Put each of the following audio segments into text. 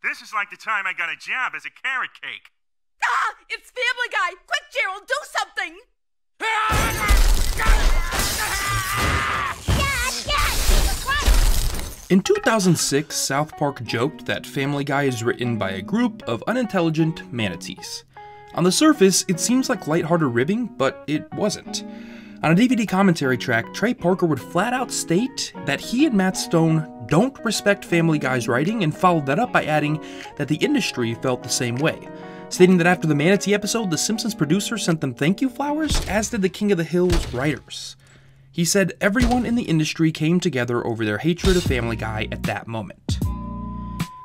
This is like the time I got a job as a carrot cake. Ah! It's Family Guy! Quick, Gerald, do something! In 2006, South Park joked that Family Guy is written by a group of unintelligent manatees. On the surface, it seems like lighthearted ribbing, but it wasn't. On a DVD commentary track, Trey Parker would flat out state that he and Matt Stone don't respect Family Guy's writing, and followed that up by adding that the industry felt the same way, stating that after the Manatee episode, The Simpsons producer sent them thank you flowers, as did the King of the Hill's writers. He said everyone in the industry came together over their hatred of Family Guy at that moment.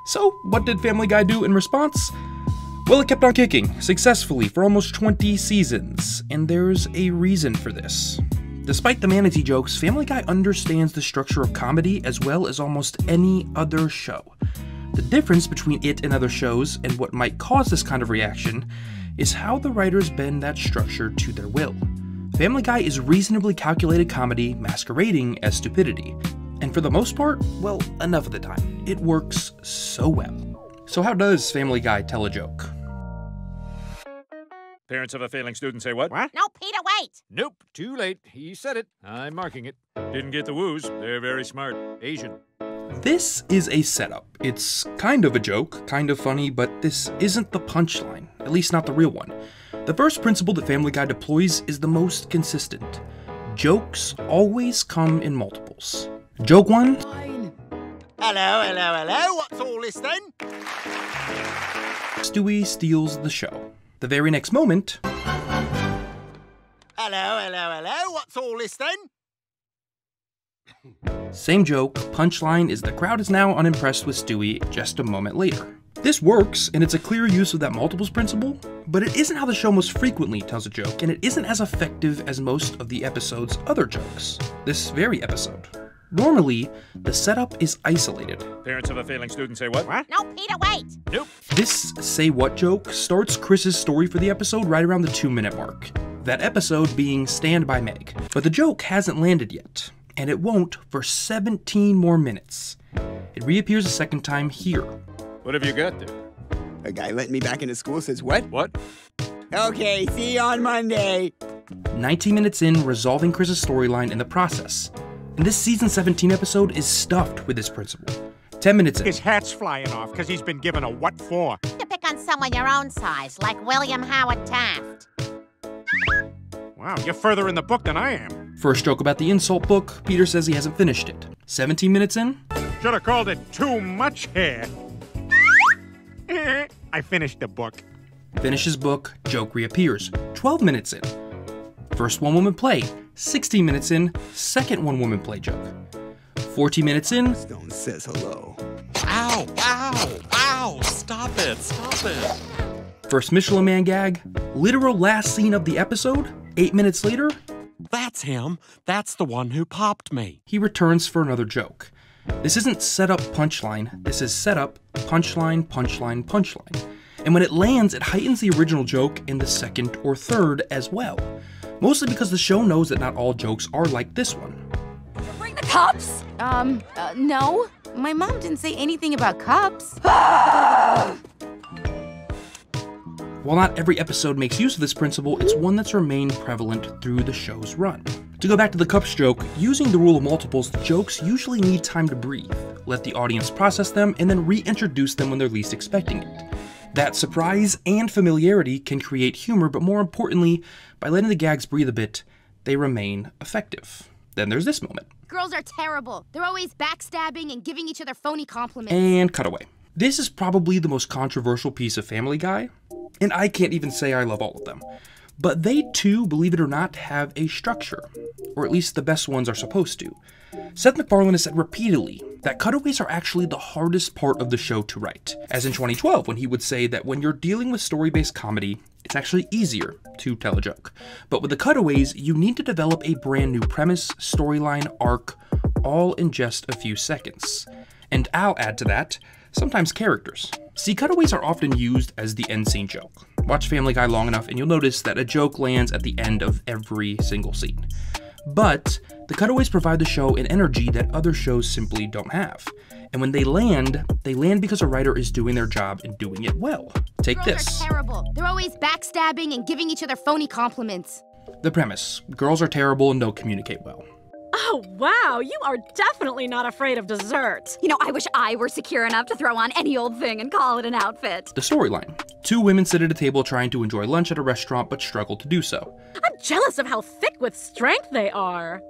So, what did Family Guy do in response? Well, it kept on kicking, successfully, for almost 20 seasons, and there's a reason for this. Despite the manatee jokes, Family Guy understands the structure of comedy as well as almost any other show. The difference between it and other shows, and what might cause this kind of reaction, is how the writers bend that structure to their will. Family Guy is reasonably calculated comedy masquerading as stupidity, and for the most part, well, enough of the time, it works so well. So how does Family Guy tell a joke? Parents of a failing student say what? What? No, Peter, wait! Nope, too late. He said it. I'm marking it. Didn't get the woos. They're very smart. Asian. This is a setup. It's kind of a joke, kind of funny, but this isn't the punchline, at least not the real one. The first principle that Family Guy deploys is the most consistent. Jokes always come in multiples. Joke 1. Hello, what's all this then? Stewie steals the show. The very next moment. Hello, what's all this then? Same joke, punchline is the crowd is now unimpressed with Stewie just a moment later. This works, and it's a clear use of that multiples principle, but it isn't how the show most frequently tells a joke, and it isn't as effective as most of the episode's other jokes. This very episode. Normally, the setup is isolated. Parents of a failing student say what? What? No, Peter, wait! Nope. This say what joke starts Chris's story for the episode right around the 2-minute mark. That episode being Stand By Meg. But the joke hasn't landed yet, and it won't for 17 more minutes. It reappears a second time here. What have you got there? A guy letting me back into school says what? What? Okay, see you on Monday. 19 minutes in, resolving Chris's storyline in the process. And this season 17 episode is stuffed with this principle. 10 minutes in. His hat's flying off because he's been given a what for? To pick on someone your own size, like William Howard Taft. Wow, you're further in the book than I am. First joke about the insult book, Peter says he hasn't finished it. 17 minutes in. Should have called it Too Much Hair. I finished the book. Finishes book, joke reappears. 12 minutes in. First one-woman play. 16 minutes in, second one-woman play joke. 14 minutes in. Stone says hello. Ow, ow, ow, stop it. First Michelin Man gag. Literal last scene of the episode. 8 minutes later. That's him. That's the one who popped me. He returns for another joke. This isn't setup punchline, this is setup punchline, punchline, punchline. And when it lands, it heightens the original joke in the second or third as well. Mostly because the show knows that not all jokes are like this one. Bring the cups! No. My mom didn't say anything about cups. While not every episode makes use of this principle, it's one that's remained prevalent through the show's run. To go back to the cups joke, using the rule of multiples, the jokes usually need time to breathe, let the audience process them, and then reintroduce them when they're least expecting it. That surprise and familiarity can create humor, but more importantly, by letting the gags breathe a bit, they remain effective. Then there's this moment. Girls are terrible. They're always backstabbing and giving each other phony compliments. And cutaway. This is probably the most controversial piece of Family Guy, and I can't even say I love all of them. But they too, believe it or not, have a structure, or at least the best ones are supposed to. Seth MacFarlane has said repeatedly that cutaways are actually the hardest part of the show to write, as in 2012 when he would say that when you're dealing with story-based comedy, it's actually easier to tell a joke. But with the cutaways, you need to develop a brand new premise, storyline, arc, all in just a few seconds. And I'll add to that, sometimes characters. See, cutaways are often used as the end scene joke. Watch Family Guy long enough and you'll notice that a joke lands at the end of every single scene. But the Cutaways provide the show an energy that other shows simply don't have. And when they land because a writer is doing their job and doing it well. Take Girls this. are terrible. They're always backstabbing and giving each other phony compliments. The premise: girls are terrible and don't communicate well. Oh, wow, you are definitely not afraid of dessert. You know, I wish I were secure enough to throw on any old thing and call it an outfit. The storyline: two women sit at a table trying to enjoy lunch at a restaurant but struggle to do so. I'm jealous of how thick with strength they are.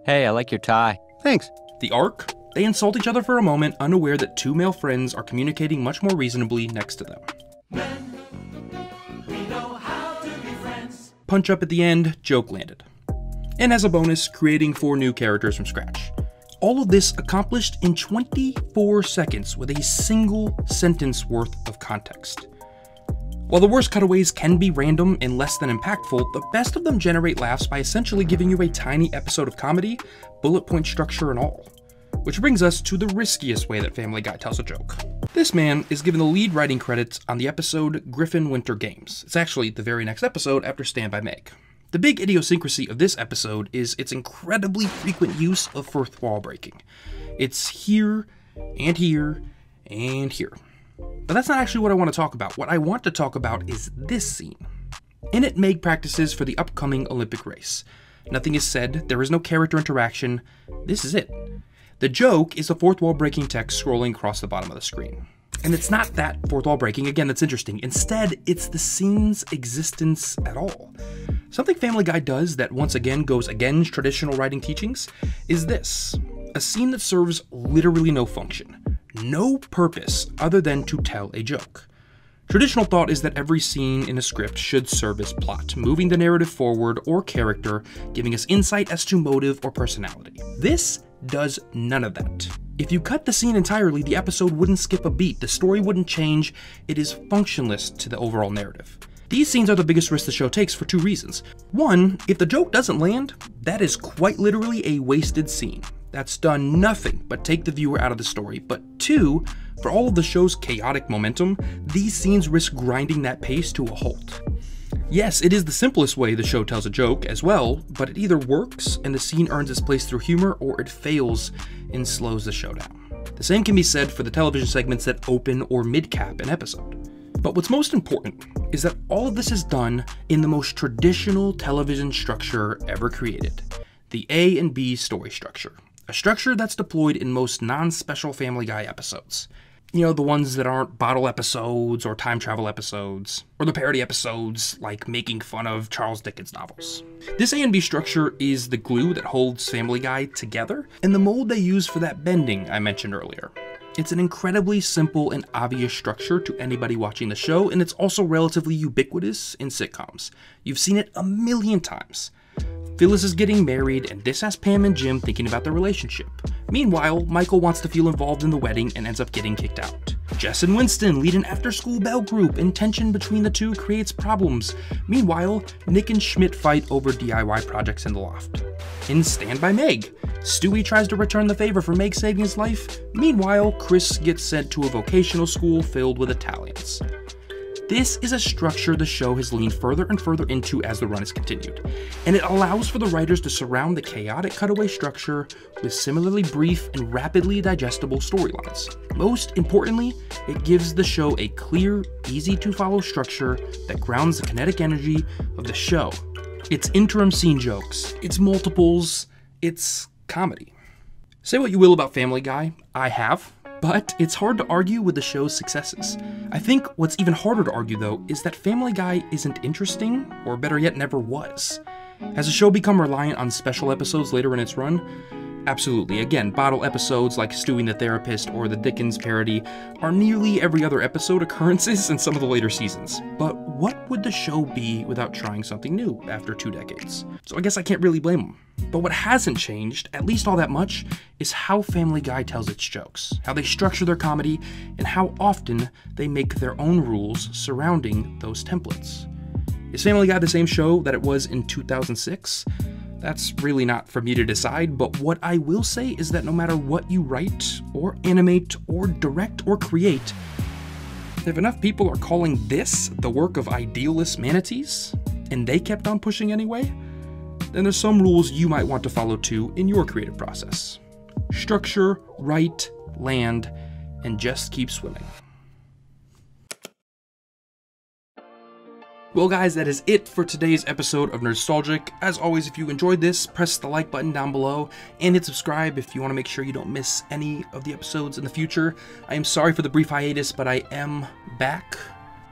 Hey, I like your tie. Thanks. The arc: they insult each other for a moment, unaware that two male friends are communicating much more reasonably next to them. Punch up at the end, joke landed. And as a bonus, creating 4 new characters from scratch. All of this accomplished in 24 seconds with a single sentence worth of context. While the worst cutaways can be random and less than impactful, the best of them generate laughs by essentially giving you a tiny episode of comedy, bullet point structure and all. Which brings us to the riskiest way that Family Guy tells a joke. This man is given the lead writing credits on the episode Griffin Winter Games. It's actually the very next episode after Stand By Meg. The big idiosyncrasy of this episode is its incredibly frequent use of Firth wall breaking. It's here, and here, and here. But that's not actually what I want to talk about. What I want to talk about is this scene. In it, Meg practices for the upcoming Olympic race. Nothing is said, there is no character interaction. This is it. The joke is the fourth wall breaking text scrolling across the bottom of the screen. And it's not that fourth wall breaking, again, that's interesting. Instead, it's the scene's existence at all. Something Family Guy does that once again goes against traditional writing teachings is this: a scene that serves literally no function, no purpose other than to tell a joke. Traditional thought is that every scene in a script should serve as plot, moving the narrative forward or character, giving us insight as to motive or personality. This does none of that. If you cut the scene entirely, the episode wouldn't skip a beat, the story wouldn't change, it is functionless to the overall narrative. These scenes are the biggest risk the show takes for 2 reasons. 1, if the joke doesn't land, that is quite literally a wasted scene. That's done nothing but take the viewer out of the story. But 2, for all of the show's chaotic momentum, these scenes risk grinding that pace to a halt. Yes, it is the simplest way the show tells a joke as well, but it either works and the scene earns its place through humor, or it fails and slows the show down. The same can be said for the television segments that open or mid-cap an episode. But what's most important is that all of this is done in the most traditional television structure ever created, the A and B story structure. A structure that's deployed in most non-special Family Guy episodes. You know, the ones that aren't bottle episodes or time travel episodes, or the parody episodes like making fun of Charles Dickens novels. This A and B structure is the glue that holds Family Guy together, and the mold they use for that bending I mentioned earlier. It's an incredibly simple and obvious structure to anybody watching the show, and it's also relatively ubiquitous in sitcoms. You've seen it a million times. Phyllis is getting married, and this has Pam and Jim thinking about their relationship. Meanwhile, Michael wants to feel involved in the wedding and ends up getting kicked out. Jess and Winston lead an after-school bell group, and tension between the two creates problems. Meanwhile, Nick and Schmidt fight over DIY projects in the loft. In Stand By Meg, Stewie tries to return the favor for Meg saving his life. Meanwhile, Chris gets sent to a vocational school filled with Italians. This is a structure the show has leaned further and further into as the run has continued, and it allows for the writers to surround the chaotic cutaway structure with similarly brief and rapidly digestible storylines. Most importantly, it gives the show a clear, easy-to-follow structure that grounds the kinetic energy of the show. It's interim scene jokes, it's multiples, it's comedy. Say what you will about Family Guy, I have. But it's hard to argue with the show's successes. I think what's even harder to argue, though, is that Family Guy isn't interesting, or better yet, never was. Has the show become reliant on special episodes later in its run? Absolutely. Again, bottle episodes like Stewie the Therapist or the Dickens parody are nearly every other episode occurrences in some of the later seasons. But what would the show be without trying something new after 2 decades? So I guess I can't really blame them. But what hasn't changed, at least all that much, is how Family Guy tells its jokes, how they structure their comedy, and how often they make their own rules surrounding those templates. Is Family Guy the same show that it was in 2006? That's really not for me to decide, but what I will say is that no matter what you write, or animate, or direct, or create, if enough people are calling this the work of idealist manatees, and they kept on pushing anyway, then there's some rules you might want to follow too in your creative process. Structure, write, land, and just keep swimming. Well guys, that is it for today's episode of Nerdstalgic. As always, if you enjoyed this, press the like button down below and hit subscribe if you want to make sure you don't miss any of the episodes in the future. I am sorry for the brief hiatus, but I am back.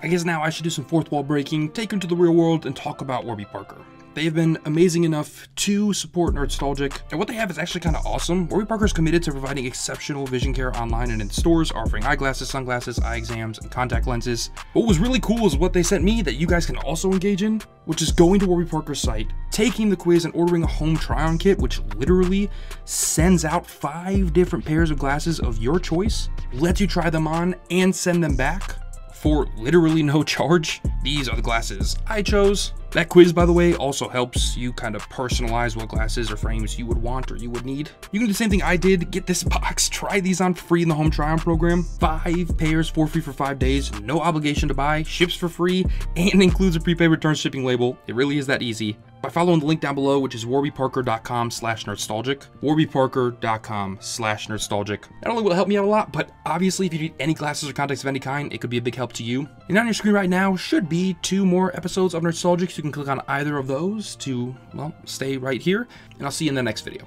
I guess now I should do some fourth wall breaking, take into the real world, and talk about Warby Parker. They have been amazing enough to support Nerdstalgic, and what they have is actually kind of awesome. Warby Parker is committed to providing exceptional vision care online and in stores, offering eyeglasses, sunglasses, eye exams, and contact lenses. What was really cool is what they sent me that you guys can also engage in, which is going to Warby Parker's site, taking the quiz, and ordering a home try-on kit, which literally sends out 5 different pairs of glasses of your choice, lets you try them on, and send them back for literally no charge. These are the glasses I chose. That quiz, by the way, also helps you kind of personalize what glasses or frames you would want or you would need. You can do the same thing I did, get this box, try these on free in the home try-on program. 5 pairs for free for 5 days, no obligation to buy, ships for free, and includes a prepaid return shipping label. It really is that easy. By following the link down below, which is warbyparker.com/nerdstalgic, warbyparker.com/nerdstalgic. Not only will it help me out a lot, but obviously if you need any glasses or contacts of any kind, it could be a big help to you. And on your screen right now should be 2 more episodes of Nerdstalgic, so you can click on either of those to, well, stay right here, and I'll see you in the next video.